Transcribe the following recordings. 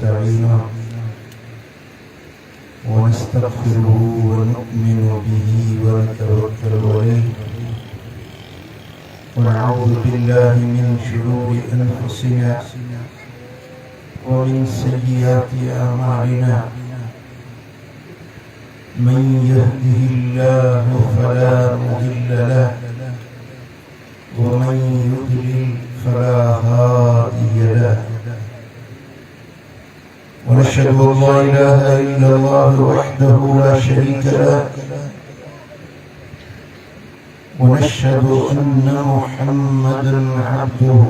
ونستعينه ونستغفره ونؤمن به ونتوكل عليه ونعوذ بالله من شرور أنفسنا ومن سيئات أعمالنا من يهده الله فلا مضل له ومن يضلل فلا هادي له ونشهد أن لا إله إلا الله وحده لا شريك له ونشهد أن محمدا عبده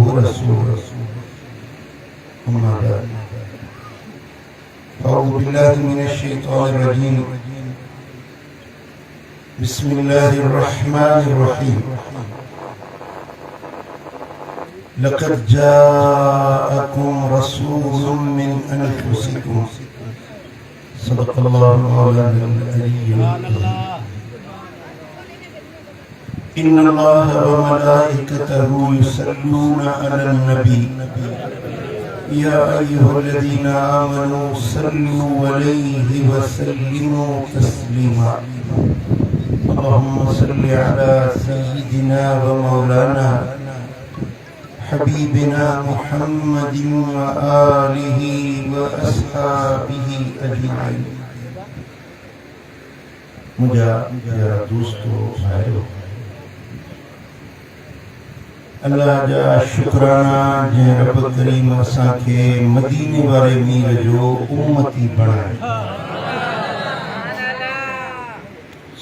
ورسوله أما بعد أعوذ بالله من الشيطان الرجيم بسم الله الرحمن الرحيم لقد جاءكم رسول من أنفسكم صدق الله مولانا العلي العظيم إن الله وملائكته يصلون على النبي يا أيها الذين آمنوا صلوا عليه وسلموا تسليما اللهم صل على سيدنا ومولانا حبيبنا محمد وآله وأصحابه أجمعين मुझे यारा दोस्तों भाइयों अल्लाह जा शुक्राना जे रब करीम असां खे मदीने वाले मीर जो उम्मती बनाए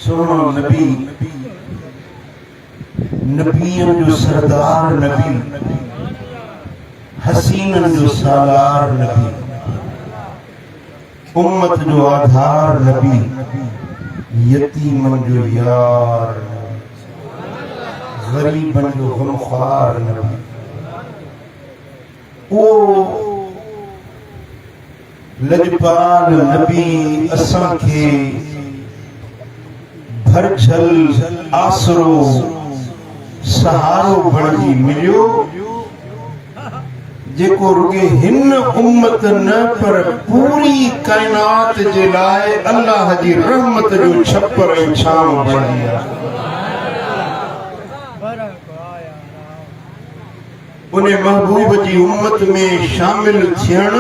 सुनो नबी नबियन जो सरदार नबी हसीनन जो सालार नबी उम्मत जो आधार नबी यतीमन जो यार गरीबन जो गमख्वार नबी ओ लजपाल नबी असां खे भरछल आसरो सहारो बणजी मिलियो जेको रुगे हिन उम्मत न पर पूरी कायनात जे लाए अल्लाह जी रहमत जो छपर ऐं छांव बणजी आहे उन महबूब जी उम्मत में शामिल थियण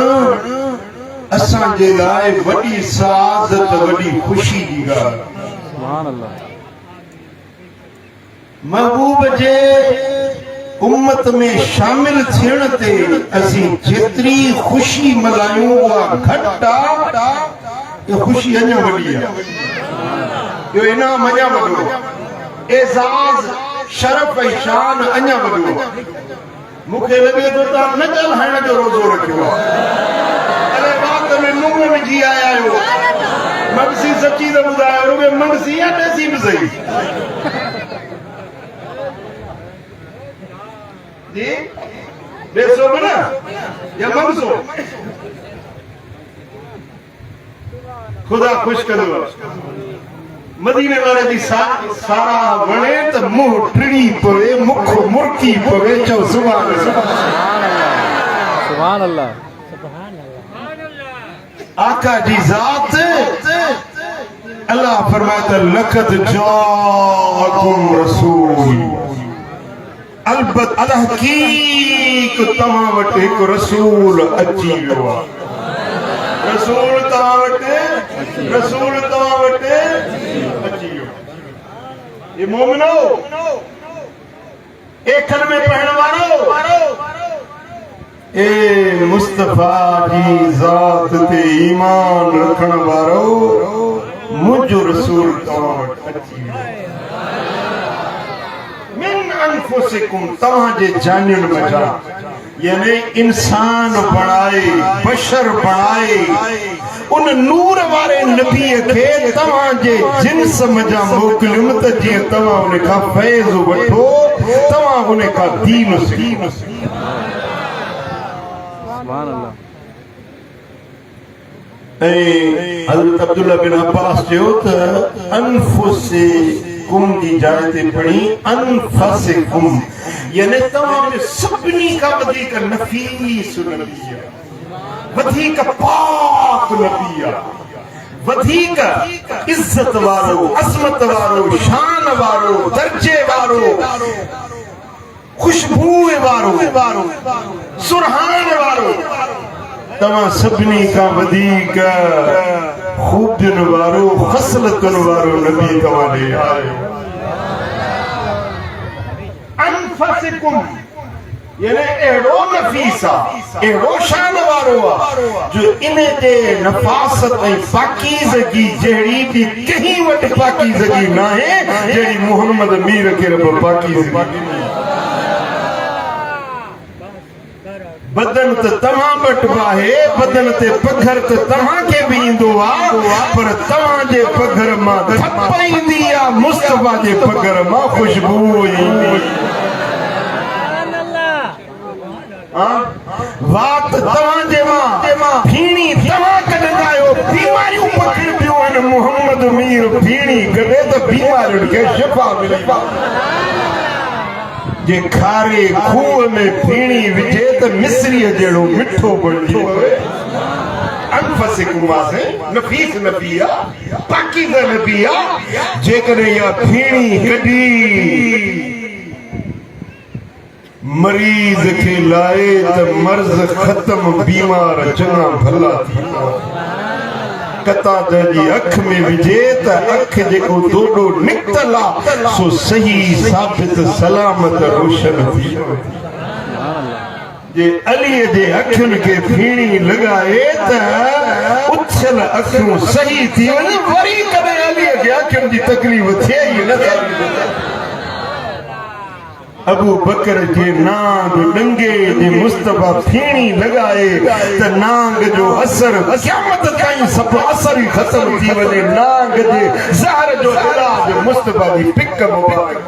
असां जे लाए वॾी सआदत वॾी ख़ुशी जी ॻाल्हि सुभान अल्लाह महबूब जे उम्मत में शामिल थियण ते असीं जेतिरी ख़ुशी मल्हायूं उहा घटि आहे इहा ख़ुशी अञा वॾी आहे इहो इनाम अञा वॾो एज़ाज़ शरफ़ ऐं शान अञा वॾो मूंखे लॻे थो तव्हां न ॻाल्हाइण जो रोज़ो रखियो आहे अरे रात में मुंहुं में विझी आया आहियो मगसी सची त ॿुधायो रुॻो मगसी या ॾेसी बि सही जी ॾेसो बि न या मगसो ख़ुदा ख़ुशि कंदो मदीने वाले जी सारा वणे त मुंहुं टिड़ी पवे मुख मुर्की पवे चओ सुभान अल्लाह आका जी ज़ात अल्लाह फरमाता लक़द जाअकुम रसूल अलबत तहकीक तव्हां वटि हिकु रसूल अची वियो आहे रसूल तव्हां वटि अची वियो ये मोमिनो एकल में पढ़ण वारो ए मुस्तफा जी ज़ात ते ईमान रखण वारो मुंहिंजो रसूल तव्हां वटि अची वियो मिन अनफुसिकुम तव्हां जे जानियुनि मज़ा यानी इंसान बनाए बशर बनाए उन नूर वारे नबी के तव्हां जे जिन्स मज़ा मोकिलियुमि त जीअं तव्हां उन खां फैज़ वठो तव्हां उन खां दीन सिखो सुभान अल्लाह हज़रत अब्दुल्ला बिन अब्बास जो त अनफुसिकुम की जाए ते पढ़ी अनफसिकुम यानी तमाम सभनी का वधीक नफीस नबी वधीक पाक नबी आ, वधीक इज्जत वारो, असमत वारो, शान वारो, दर्जे वारो, खुशबू वारो, सुरहान वारो, तमा सभिनी का वधीक खूबियन वारो, खसलतन वारो नबी तवा ले आयो। अनफसिकुम यानी एड़ो नफीसा, एड़ो शान वारो जो इने दे नफासत ऐं पाकीज़गी जहिड़ी भी कहीं वटि पाकीज़गी ना है जहिड़ी मोहम्मद मीर के रब पाकीज़गी। बदन तो तव्हां वटि आहे, बदन ते पघर तो तव्हां के भी ईंदो आ, पर तव्हां जे पघर मां थप ईंदी आ, मुस्तफा जे पघर मां खुशबू ईंदी। वात तव्हां जे मां फीणी तव्हां कढंदा आहियो, बीमारियूं पकड़ पियूं आहिनि, मोहम्मद मीर फीणी कढे त बीमारियुनि खे शिफ़ा मिले। जे खारे खूह में फीणी विझे त मिस्रीअ जहिड़ो मिठो बणिजी पवे। अनफसिकुम आहे नफीस नबी आ, पाकीज़ नबी आ। जेकॾहिं इहा फीणी कढी मरीज के लाए त मर्ज खत्म, बीमार चंगा भला थी। कता जी अख में विझे त अख जेको दोडो निकतल आ सो सही साबित सलामत रोशन थी। जे अली जे अखियुनि के फीणी लगाए त उछल अखियूं सही थी वञे, वरी कदे अली जे अखियुनि जी तकलीफ़ थिए ई न। अबू बकर के नांग डंगे जे मुस्तफा फीणी लगाए त नांग जो असर क़यामत ताईं सब असर ही खत्म थी वने। नांग जे ज़हर जो इलाज मुस्तफा जी पिक मुबारक।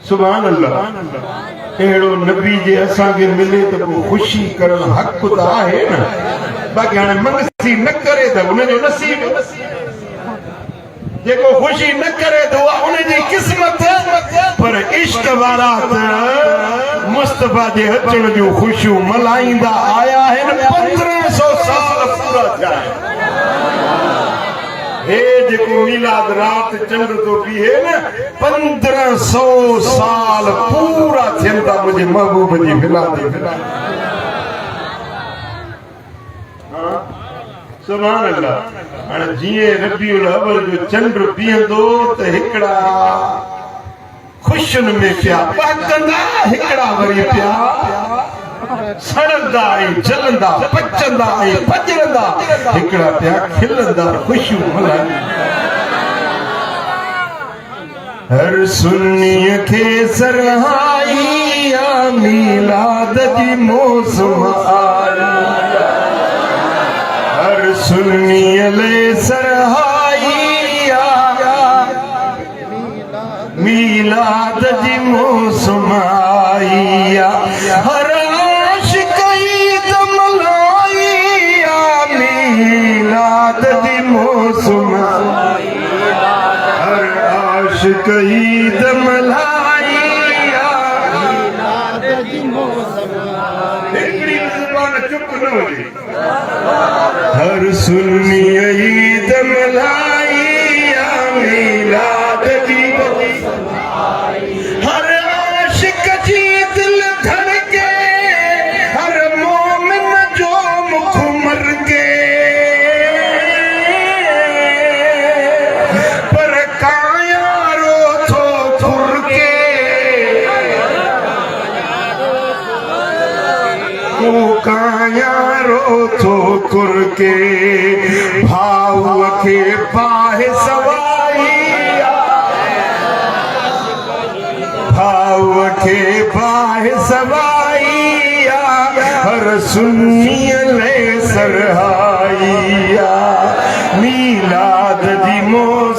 सुभान अल्लाह। एड़ो नबी जे असा के मिले त खुशी करण हक त आहे न, बाकी हाणे मंगसी न करे त उन जो नसीब। जेको खुशी न करे दुआ उनजी किस्मत, पर इश्क वारा त मुस्तफा जे अचण जूं खुशियूं मल्हाईंदा आया आहिनि। 1500 साल पूरा थिया। हे जेको मीलाद रात चंड तो बीहे न, 1500 साल पूरा थियनि था मुंहिंजे महबूब जी मिलाद। सुभान अल्लाह। हाणे जीअं रबीउल अव्वल जो चंड बीहंदो त हिकिड़ा ख़ुशियुनि में पिया पकंदा, हिकिड़ा वरी पिया सड़ंदा ऐं जलंदा, पचंदा ऐं पजरंदा, हिकिड़ा पिया खिलंदा, ख़ुशियूं मल्हाईंदा। हर सुन्नीअ खे सरहाई आ, मीलाद जी मौसम आई। हर सुन्नीअ ले सरहाई आ, मीलाद जी मौसम आई आ। हर आशिक़ ईद मल्हाई आ, मीलाद जी मौसम आई। हर आशिक़ ईद मल्हाई आ, मीलाद जी मौसम आई। हिकिड़ी ज़बान चुप न हुजे। हर सुन्नी ईद मल्हाई आ, मीलाद जी मौसम आई। हर आशिक़ जी दिल धड़के, हर मोमिन जो मुख मरके, पर काया रो थो फुरके। काया रो थो कुरके, भाऊ खे पाहे सवाई आ, भाऊ खे पाहे सवाई आ। हर सुन्नीअ ले सरहाई आ, मीलाद जी मौसम